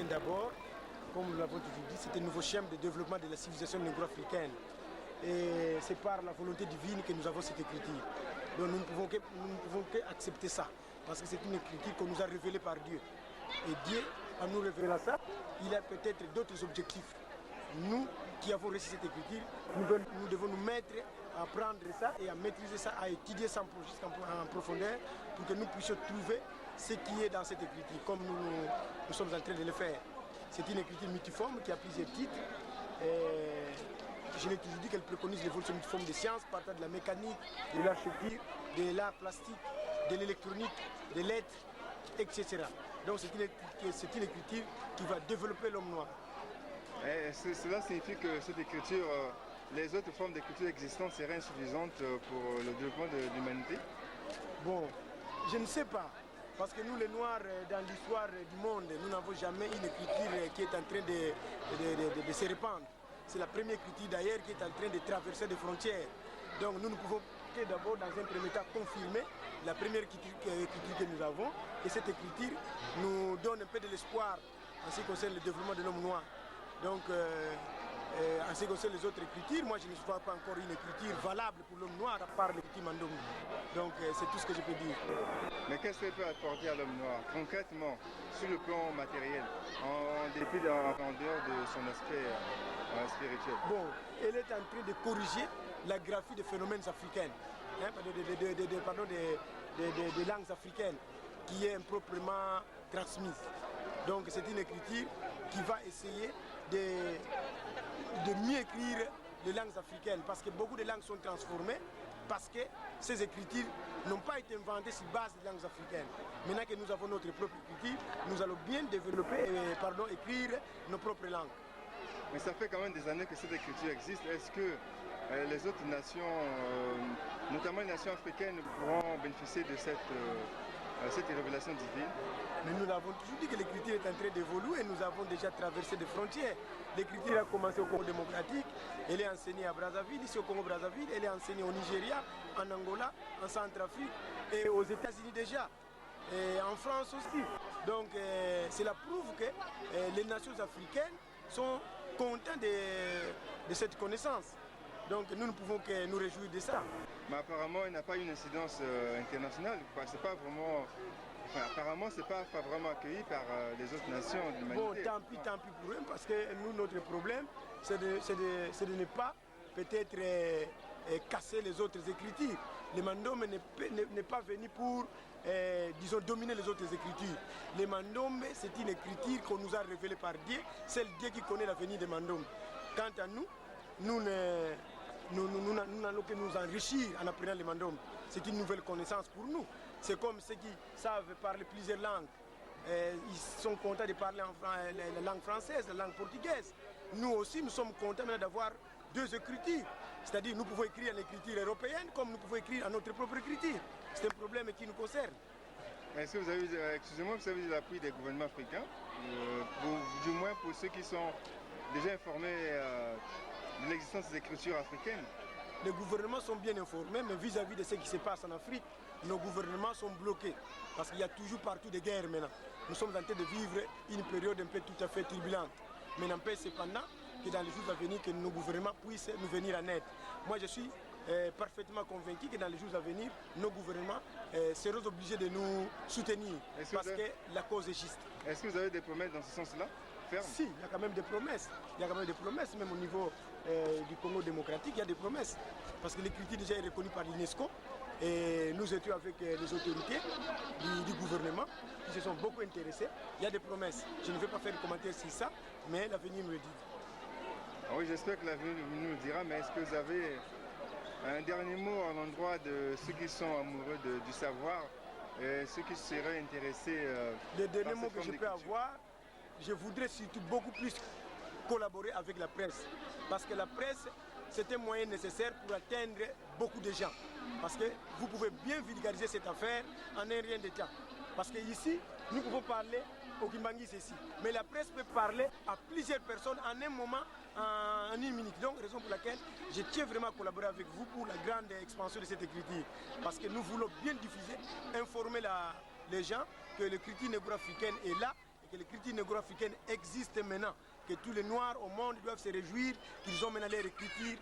africaine d'abord, comme nous l'avons toujours dit, c'est un nouveau schéma de développement de la civilisation négro-africaine. Et c'est par la volonté divine que nous avons cette écriture. Donc nous ne pouvons qu'accepter ça, parce que c'est une écriture qu'on nous a révélée par Dieu. Et Dieu, en nous révélant ça, il a peut-être d'autres objectifs. Nous qui avons reçu cette écriture, nous devons nous mettre à prendre ça et à maîtriser ça, à étudier ça en profondeur pour que nous puissions trouver ce qui est dans cette écriture, comme nous sommes en train de le faire. C'est une écriture multiforme qui a plusieurs titres. Je l'ai toujours dit qu'elle préconise l'évolution multiforme des sciences, partant de la mécanique, de l'architecture, de l'art plastique, de l'électronique, des lettres, etc. Donc c'est une écriture qui va développer l'homme noir. Cela signifie que cette écriture, les autres formes d'écriture existantes seraient insuffisantes pour le développement de l'humanité? Bon, je ne sais pas. Parce que nous, les Noirs, dans l'histoire du monde, nous n'avons jamais une écriture qui est en train de se répandre. C'est la première écriture d'ailleurs qui est en train de traverser des frontières. Donc nous ne pouvons que d'abord, dans un premier temps, confirmer la première écriture que nous avons. Et cette écriture nous donne un peu de l'espoir en ce qui concerne le développement de l'homme noir. Donc, en ce qui concerne les autres écritures, moi je ne vois pas encore une écriture valable pour l'homme noir à part l'écriture Mandongo. Donc c'est tout ce que je peux dire. Mais qu'est-ce qu'elle peut apporter à l'homme noir, concrètement, sur le plan matériel, en dépit en dehors de son aspect spirituel? Bon, elle est en train de corriger la graphie des phénomènes africains, des langues africaines, qui est improprement transmise. Donc c'est une écriture qui va essayer de mieux écrire les langues africaines, parce que beaucoup de langues sont transformées, parce que ces écritures n'ont pas été inventées sur base des langues africaines. Maintenant que nous avons notre propre écriture, nous allons bien développer, écrire nos propres langues. Mais ça fait quand même des années que cette écriture existe. Est-ce que les autres nations, notamment les nations africaines, pourront bénéficier de cette révélation divine? Mais nous avons toujours dit que l'écriture est en train d'évoluer et nous avons déjà traversé des frontières. L'écriture a commencé au Congo démocratique, elle est enseignée à Brazzaville, ici au Congo-Brazzaville, elle est enseignée au Nigeria, en Angola, en Centrafrique et aux États-Unis déjà, et en France aussi. Donc cela prouve que les nations africaines sont contentes de cette connaissance. Donc nous ne pouvons que nous réjouir de ça. Mais apparemment, il n'a pas une incidence internationale. C'est pas vraiment... apparemment, ce n'est pas vraiment accueilli par les autres nations de l'humanité. Bon, tant pis pour eux, parce que nous, notre problème, c'est de ne pas peut-être casser les autres écritures. Le Mandom n'est pas venu pour, disons, dominer les autres écritures. Le Mandom, c'est une écriture qu'on nous a révélée par Dieu. C'est le Dieu qui connaît l'avenir des Mandom. Quant à nous, nous n'allons que nous enrichir en apprenant le Mandom. C'est une nouvelle connaissance pour nous. C'est comme ceux qui savent parler plusieurs langues. Ils sont contents de parler la langue française, la langue portugaise. Nous aussi, nous sommes contents d'avoir deux écritures. C'est-à-dire nous pouvons écrire en écriture européenne comme nous pouvons écrire en notre propre écriture. C'est un problème qui nous concerne. Est-ce que vous avez, excusez-moi, vous avez l'appui des gouvernements africains, du moins pour ceux qui sont déjà informés de l'existence des écritures africaines? Les gouvernements sont bien informés, mais vis-à-vis de ce qui se passe en Afrique, nos gouvernements sont bloqués. Parce qu'il y a toujours partout des guerres maintenant. Nous sommes en train de vivre une période un peu tout à fait turbulente. Mais n'empêche cependant que dans les jours à venir, que nos gouvernements puissent nous venir en aide. Moi, je suis parfaitement convaincu que dans les jours à venir, nos gouvernements seront obligés de nous soutenir parce que la cause est juste. Est-ce que vous avez des promesses dans ce sens-là? Si, il y a quand même des promesses. Il y a quand même des promesses, même au niveau du Congo démocratique, il y a des promesses. Parce que l'écriture déjà est reconnue par l'UNESCO. Et nous étions avec les autorités du gouvernement qui se sont beaucoup intéressés. Il y a des promesses. Je ne vais pas faire de commentaires sur ça, mais l'avenir nous le dit. Oui, j'espère que l'avenir nous le dira, mais est-ce que vous avez un dernier mot à l'endroit de ceux qui sont amoureux du savoir et ceux qui seraient intéressés le dernier mot que je peux avoir, je voudrais surtout beaucoup plus collaborer avec la presse. Parce que la presse, c'est un moyen nécessaire pour atteindre beaucoup de gens. Parce que vous pouvez bien vulgariser cette affaire en un rien de temps. Parce qu'ici, nous pouvons parler au Kimbangis ici. Mais la presse peut parler à plusieurs personnes en un moment, en une minute. Donc, raison pour laquelle je tiens vraiment à collaborer avec vous pour la grande expansion de cette écriture. Parce que nous voulons bien diffuser, informer les gens que l'écriture négro-africaine est là. que l'écriture négro-africaine existe maintenant, que tous les Noirs au monde doivent se réjouir qu'ils ont maintenant leur écriture.